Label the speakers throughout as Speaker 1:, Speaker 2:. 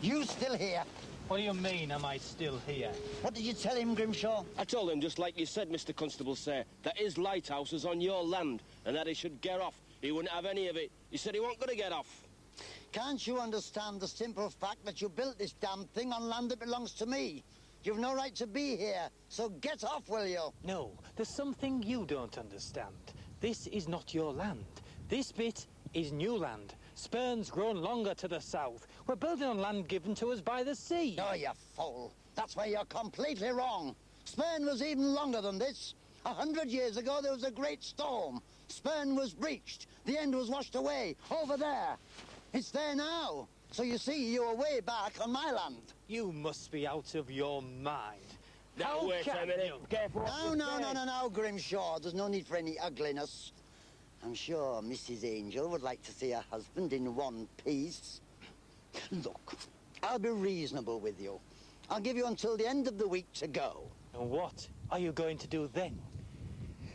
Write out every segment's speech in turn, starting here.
Speaker 1: You still here?
Speaker 2: What do you mean, am I still here?
Speaker 1: What did you tell him, Grimshaw?
Speaker 3: I told him, just like you said, Mr. Constable, sir, that his lighthouse is on your land and that he should get off. He wouldn't have any of it. He said he wasn't going to get off.
Speaker 1: Can't you understand the simple fact that you built this damn thing on land that belongs to me? You've no right to be here, so get off, will you?
Speaker 2: No, there's something you don't understand. This is not your land. This bit is new land. Spurn's grown longer to the south. We're building on land given to us by the sea.
Speaker 1: Oh, you fool. That's where you're completely wrong. Spurn was even longer than this. 100 years ago, there was a great storm. Spurn was breached. The end was washed away, over there. It's there now. So you see, you're way back on my land.
Speaker 2: You must be out of your mind.
Speaker 3: Now, wait a minute. Careful.
Speaker 1: No, Grimshaw. There's no need for any ugliness. I'm sure Mrs. Angel would like to see her husband in one piece. Look, I'll be reasonable with you. I'll give you until the end of the week to go.
Speaker 2: And what are you going to do then?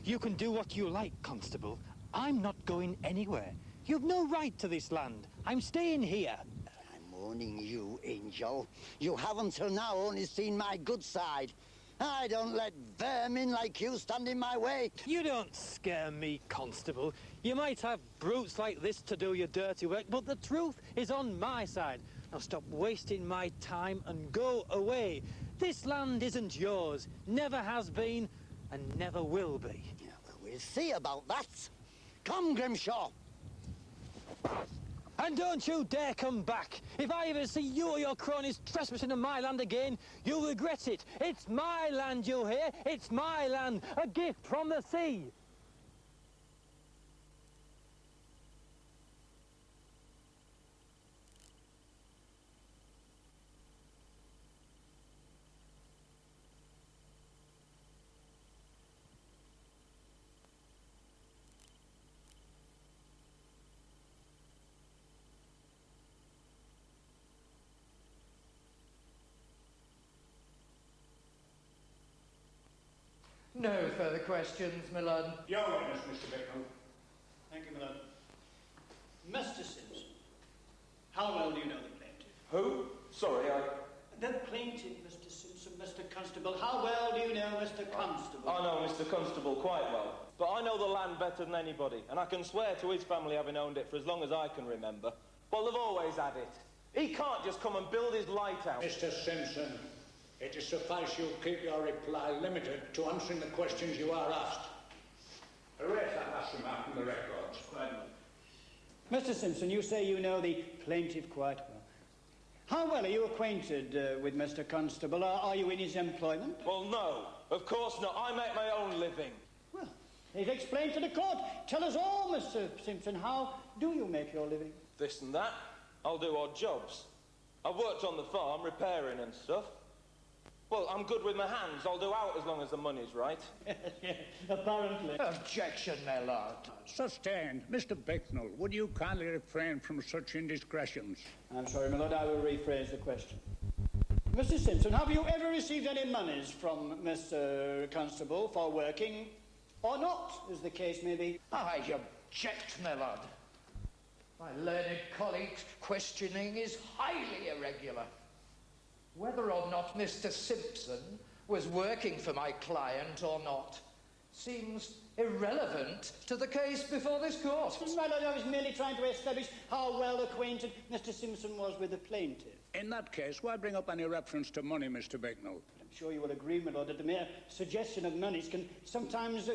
Speaker 2: You can do what you like, Constable. I'm not going anywhere. You've no right to this land. I'm staying here.
Speaker 1: I'm warning you, Angel. You have until now only seen my good side. I don't let vermin like you stand in my way.
Speaker 2: You don't scare me, Constable. You might have brutes like this to do your dirty work, but the truth is on my side. Now stop wasting my time and go away. This land isn't yours, never has been, and never will be.
Speaker 1: Yeah, well, we'll see about that. Come, Grimshaw.
Speaker 2: And don't you dare come back. If I ever see you or your cronies trespassing on my land again, you'll regret it. It's my land, you hear? It's my land, a gift from the sea.
Speaker 4: No further questions, my lord.
Speaker 5: Your witness, Mr. Bicknell.
Speaker 6: Thank you, my lord. Mr. Simpson, how well do you know the plaintiff?
Speaker 5: Who? Sorry,
Speaker 6: The plaintiff, Mr. Simpson, Mr. Constable. How well do you know Mr. Constable?
Speaker 7: I know Mr. Constable quite well, but I know the land better than anybody, and I can swear to his family having owned it for as long as I can remember. Well, they've always had it. He can't just come and build his lighthouse.
Speaker 5: Mr. Simpson, it is suffice you keep your reply limited to answering the questions you are asked. Erase that last remark from the records.
Speaker 6: Quite well. Mr. Simpson, you say you know the plaintiff quite well. How well are you acquainted with Mr. Constable? Are you in his employment?
Speaker 7: Well, no, of course not. I make my own living.
Speaker 6: Well, he's explained to the court. Tell us all, Mr. Simpson. How do you make your living?
Speaker 7: This and that. I'll do odd jobs. I've worked on the farm, repairing and stuff. Well, I'm good with my hands. I'll do out as long as the money's right.
Speaker 6: Yes, apparently.
Speaker 4: Objection, my lord.
Speaker 5: Sustained. Mr. Bicknell, would you kindly refrain from such indiscretions?
Speaker 6: I'm sorry, my lord, I will rephrase the question. Mr. Simpson, have you ever received any monies from Mr. Constable for working, or not, as the case may be?
Speaker 4: I object, my lord. My learned colleague's questioning is highly irregular. Whether or not Mr. Simpson was working for my client or not seems irrelevant to the case before this court.
Speaker 6: My lord, I was merely trying to establish how well acquainted Mr. Simpson was with the plaintiff.
Speaker 5: In that case, why bring up any reference to money, Mr. Bicknell?
Speaker 6: I'm sure you will agree, my lord, that the mere suggestion of monies can sometimes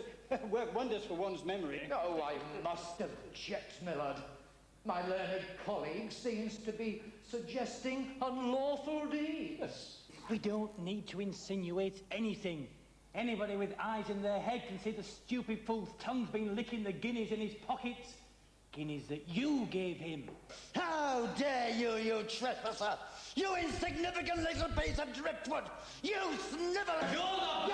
Speaker 6: work wonders for one's memory.
Speaker 4: Oh, I must object, my lord. My learned colleague seems to be suggesting unlawful deeds.
Speaker 2: We don't need to insinuate anything. Anybody with eyes in their head can see the stupid fool's tongue's been licking the guineas in his pockets. Guineas that you gave him.
Speaker 1: How dare you, you trespasser! You insignificant little piece of driftwood! You sniveler! You're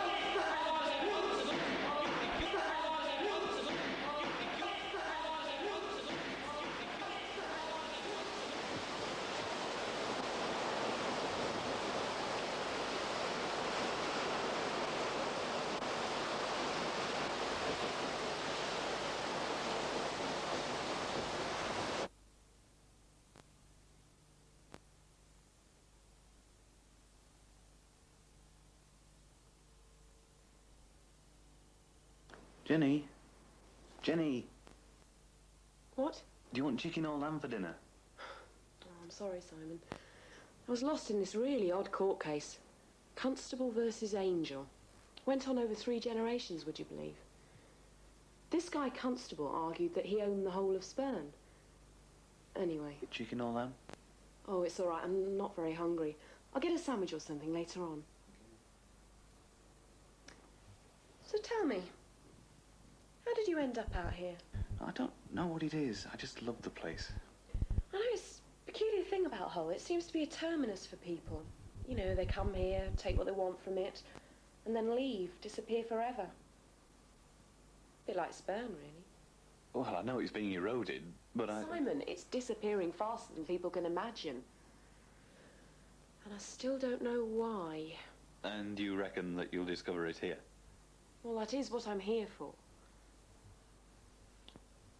Speaker 8: Jenny? Jenny?
Speaker 9: What?
Speaker 8: Do you want chicken or lamb for dinner?
Speaker 9: Oh, I'm sorry, Simon. I was lost in this really odd court case. Constable versus Angel. Went on over 3 generations, would you believe? This guy, Constable, argued that he owned the whole of Spurn. Anyway.
Speaker 8: Chicken or lamb?
Speaker 9: Oh, it's all right. I'm not very hungry. I'll get a sandwich or something later on. So tell me, how did you end up out here?
Speaker 8: I don't know what it is. I just love the place.
Speaker 9: I know it's a peculiar thing about Hull. It seems to be a terminus for people. You know, they come here, take what they want from it, and then leave, disappear forever. A bit like Spurn, really.
Speaker 8: Well, I know it's being eroded, but
Speaker 9: Simon, it's disappearing faster than people can imagine. And I still don't know why.
Speaker 8: And you reckon that you'll discover it here?
Speaker 9: Well, that is what I'm here for.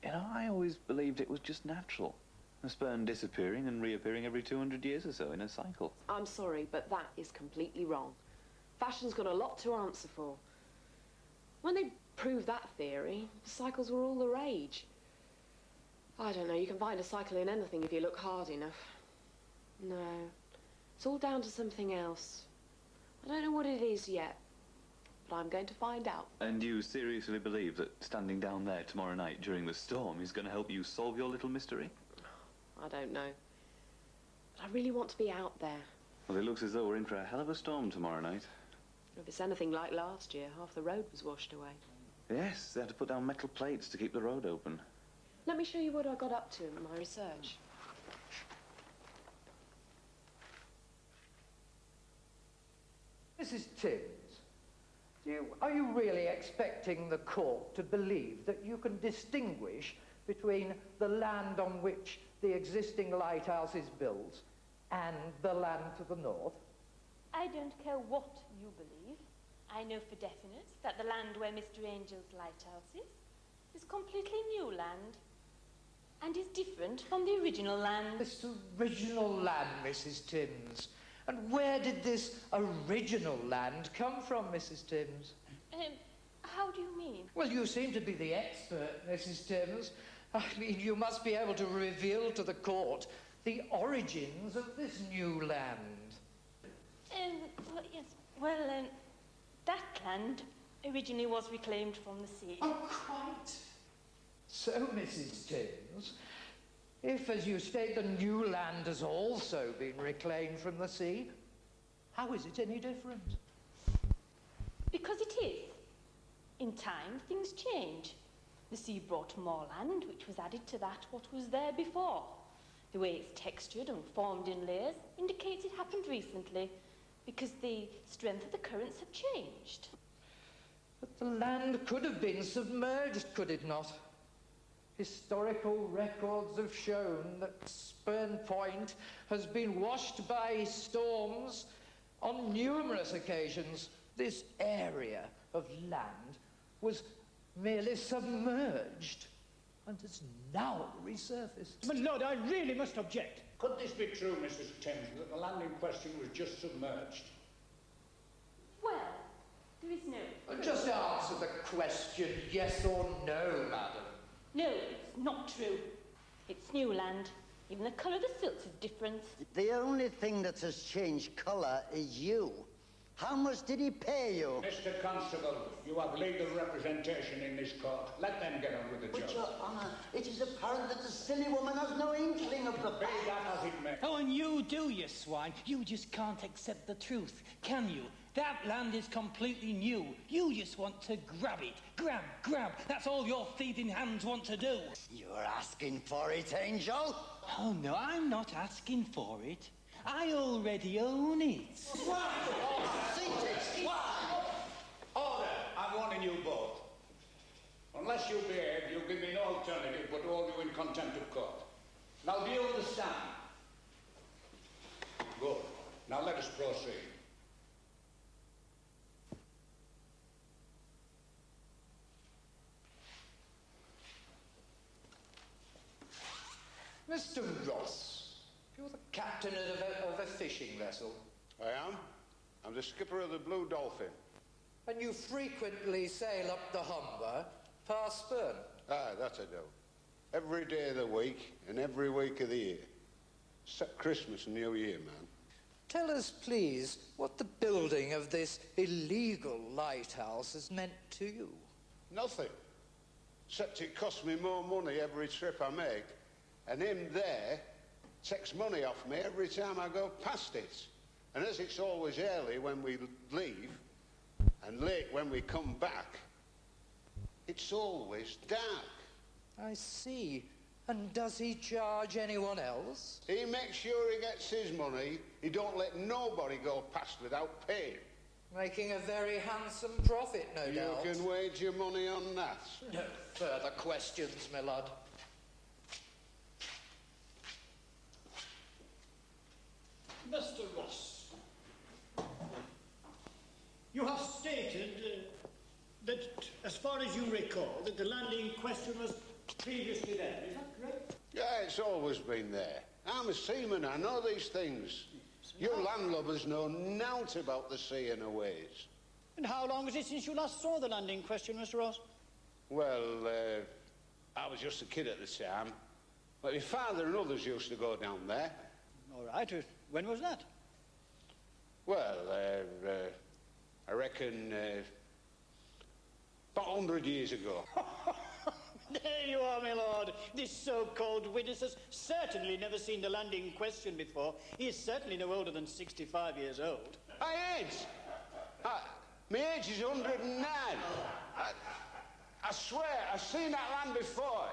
Speaker 8: You know, I always believed it was just natural. A sperm disappearing and reappearing every 200 years or so in a cycle.
Speaker 9: I'm sorry, but that is completely wrong. Fashion's got a lot to answer for. When they proved that theory, cycles were all the rage. I don't know, you can find a cycle in anything if you look hard enough. No, it's all down to something else. I don't know what it is yet, but I'm going to find out.
Speaker 8: And you seriously believe that standing down there tomorrow night during the storm is going to help you solve your little mystery?
Speaker 9: I don't know. But I really want to be out there.
Speaker 8: Well, it looks as though we're in for a hell of a storm tomorrow night.
Speaker 9: If it's anything like last year, half the road was washed away.
Speaker 8: Yes, they had to put down metal plates to keep the road open.
Speaker 9: Let me show you what I got up to in my research.
Speaker 4: Mrs. Timms, are you really expecting the court to believe that you can distinguish between the land on which the existing lighthouse is built and the land to the north?
Speaker 10: I don't care what you believe. I know for definite that the land where Mr. Angel's lighthouse is completely new land and is different from the original land.
Speaker 4: This original land, Mrs. Timms. And where did this original land come from, Mrs. Timms?
Speaker 10: How do you mean?
Speaker 4: Well, you seem to be the expert, Mrs. Timms. I mean, you must be able to reveal to the court the origins of this new land.
Speaker 10: That land originally was reclaimed from the sea.
Speaker 4: Oh, quite. So, Mrs. Timms, if, as you state, the new land has also been reclaimed from the sea, how is it any different?
Speaker 10: Because it is. In time, things change. The sea brought more land, which was added to that what was there before. The way it's textured and formed in layers indicates it happened recently, because the strength of the currents have changed.
Speaker 4: But the land could have been submerged, could it not? Historical records have shown that Spurn Point has been washed by storms on numerous occasions. This area of land was merely submerged and has now resurfaced.
Speaker 6: My lord, I really must object.
Speaker 5: Could this be true, Mrs. Timms, that the land in question was just submerged?
Speaker 10: Well, there is no...
Speaker 4: Just answer the question, yes or no, madam.
Speaker 10: No, it's not true. It's new land. Even the colour of the silts is different.
Speaker 1: The only thing that has changed colour is you. How much did he pay you?
Speaker 5: Mr. Constable, you have legal representation in this court. Let them get on with the
Speaker 1: But,
Speaker 5: job.
Speaker 1: Your Honour, it is apparent that the silly woman has no inkling of the
Speaker 5: Be
Speaker 1: fact.
Speaker 5: that as it may.
Speaker 2: Oh, and you do, you swine. You just can't accept the truth, can you? That land is completely new. You just want to grab it. Grab, grab. That's all your thieving hands want to do.
Speaker 1: You're asking for it, Angel?
Speaker 2: Oh, no, I'm not asking for it. I already own it.
Speaker 5: Order! I'm warning you both. Unless you behave, you give me no alternative but to hold you in contempt of court. Now, do you understand? Good. Now let us proceed.
Speaker 4: Mr. Ross, you're the captain of a fishing vessel,
Speaker 11: I am. I'm the skipper of the Blue Dolphin.
Speaker 4: and you frequently sail up the Humber past Spurn.
Speaker 11: Aye, that I do. Every day of the week and every week of the year. Except Christmas and New Year, man.
Speaker 4: Tell us, please, what the building of this illegal lighthouse has meant to you.
Speaker 11: Nothing. Except it costs me more money every trip I make. And him there takes money off me every time I go past it. And as it's always early when we leave and late when we come back, it's always dark.
Speaker 4: I see. And does he charge anyone else?
Speaker 11: He makes sure he gets his money. He don't let nobody go past without paying.
Speaker 4: Making a very handsome profit, no doubt.
Speaker 11: You can wager your money on that.
Speaker 4: No further questions, my lord.
Speaker 6: Mr. Ross, you have stated that, as far as you recall, that the land in question was previously there. Is that correct?
Speaker 11: Yeah, it's always been there. I'm a seaman, I know these things. You landlubbers know nought about the sea and her ways.
Speaker 6: And how long was it since you last saw the land in question, Mr. Ross?
Speaker 11: Well, I was just a kid at the time. But my father and others used to go down there.
Speaker 6: All right. When was that?
Speaker 11: Well, I reckon about 100 years ago.
Speaker 6: There you are, my lord. This so-called witness has certainly never seen the land in question before. He is certainly no older than 65 years old.
Speaker 11: I ain't. My age is 109. I swear, I've seen that land before.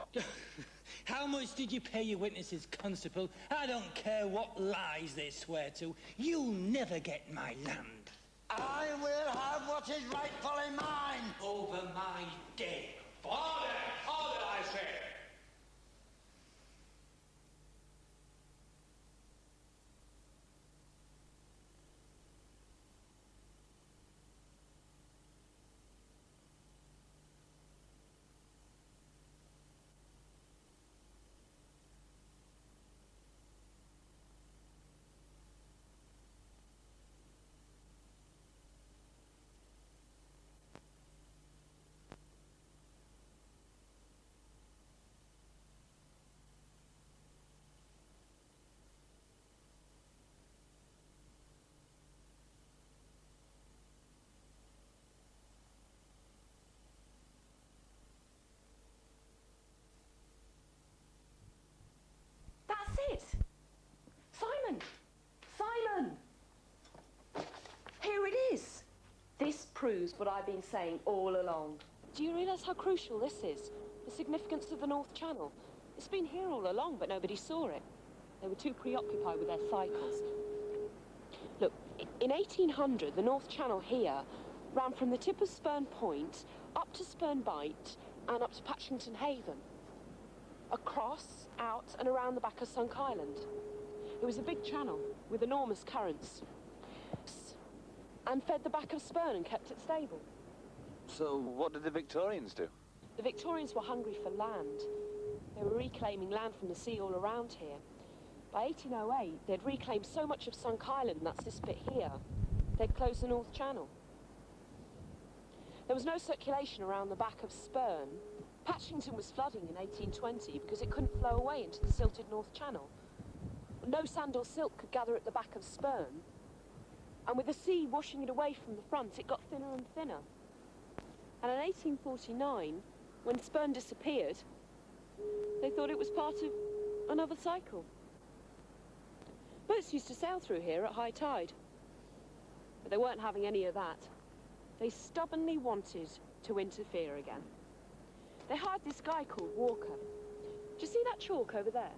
Speaker 2: How much did you pay your witnesses, Constable? I don't care what lies they swear to. You'll never get my land.
Speaker 1: I will have what is rightfully mine.
Speaker 2: Over my dead.
Speaker 5: Order! Order, I say!
Speaker 9: That's it! Simon! Simon! Here it is! This proves what I've been saying all along. Do you realise how crucial this is? The significance of the North Channel. It's been here all along, but nobody saw it. They were too preoccupied with their cycles. Look, in 1800, the North Channel here ran from the tip of Spurn Point up to Spurn Bight and up to Patchington Haven. Across, out and around the back of Sunk Island. It was a big channel with enormous currents and fed the back of Spurn and kept it stable.
Speaker 8: So what did the Victorians do?
Speaker 9: The Victorians were hungry for land. They were reclaiming land from the sea all around here. By 1808, they'd reclaimed so much of Sunk Island, that's this bit here, they'd closed the North Channel. There was no circulation around the back of Spurn. Patchington was flooding in 1820 because it couldn't flow away into the silted North Channel. No sand or silt could gather at the back of Spurn. And with the sea washing it away from the front, it got thinner and thinner. And in 1849, when Spurn disappeared, they thought it was part of another cycle. Boats used to sail through here at high tide. But they weren't having any of that. They stubbornly wanted to interfere again. They hired this guy called Walker. Do you see that chalk over there?